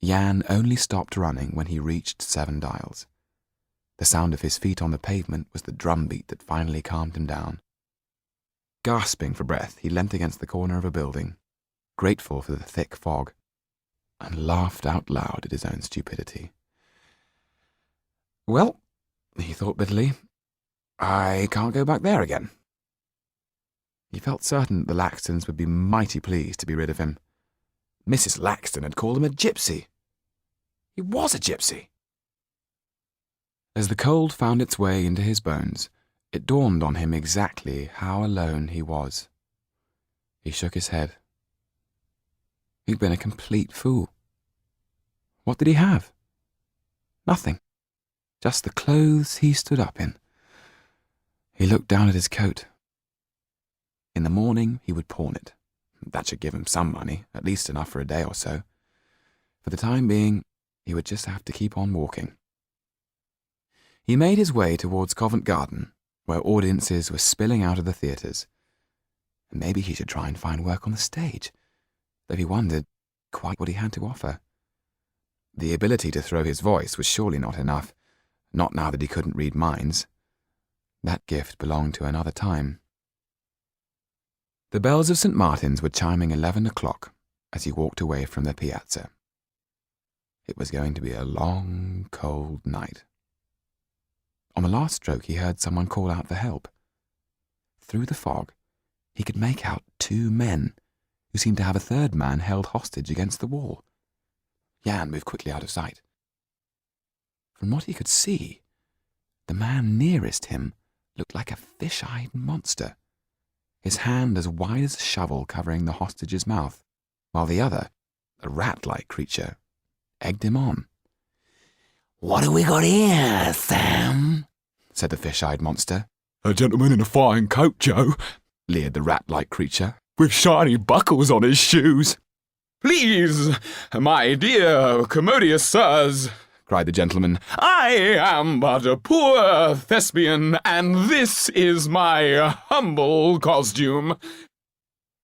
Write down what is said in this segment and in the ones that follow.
Jan only stopped running when he reached 7 Dials. The sound of his feet on the pavement was the drumbeat that finally calmed him down. Gasping for breath, he leant against the corner of a building, grateful for the thick fog, and laughed out loud at his own stupidity. Well, he thought bitterly, I can't go back there again. He felt certain that the Laxtons would be mighty pleased to be rid of him. Mrs. Laxton had called him a gypsy. He was a gypsy. As the cold found its way into his bones, it dawned on him exactly how alone he was. He shook his head. He'd been a complete fool. What did he have? Nothing. Just the clothes he stood up in. He looked down at his coat. In the morning, he would pawn it. That should give him some money, at least enough for a day or so. For the time being, he would just have to keep on walking. He made his way towards Covent Garden, where audiences were spilling out of the theatres. Maybe he should try and find work on the stage, though he wondered quite what he had to offer. The ability to throw his voice was surely not enough, not now that he couldn't read minds. That gift belonged to another time. The bells of St. Martin's were chiming 11 o'clock as he walked away from the piazza. It was going to be a long, cold night. On the last stroke he heard someone call out for help. Through the fog, he could make out 2 men, who seemed to have a third man held hostage against the wall. Jan moved quickly out of sight. From what he could see, the man nearest him looked like a fish-eyed monster, his hand as wide as a shovel covering the hostage's mouth, while the other, a rat-like creature, egged him on. "What have we got here, Sam?" said the fish-eyed monster. "A gentleman in a fine coat, Joe," leered the rat-like creature, "with shiny buckles on his shoes." "Please, my dear commodious sirs," cried the gentleman, "I am but a poor thespian, and this is my humble costume."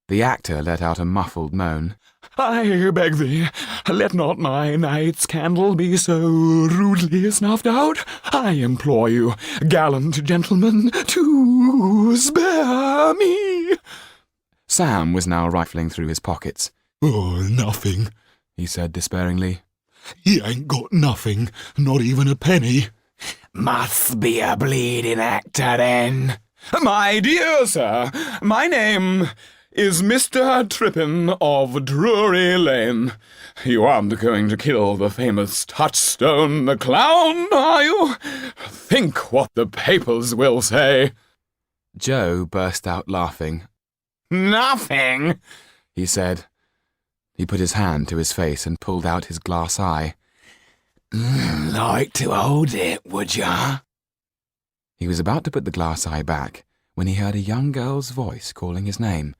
The actor let out a muffled moan. "I beg thee, let not my night's candle be so rudely snuffed out. I implore you, gallant gentlemen, to spare me." Sam was now rifling through his pockets. "Oh, nothing," he said despairingly. "He ain't got nothing, not even a penny." "Must be a bleeding actor, then." "My dear sir, my name is Mr. Trippin of Drury Lane. You aren't going to kill the famous Touchstone the Clown, are you? Think what the papers will say." Joe burst out laughing. "Nothing," he said. He put his hand to his face and pulled out his glass eye. "Like to hold it, would ya?" He was about to put the glass eye back when he heard a young girl's voice calling his name.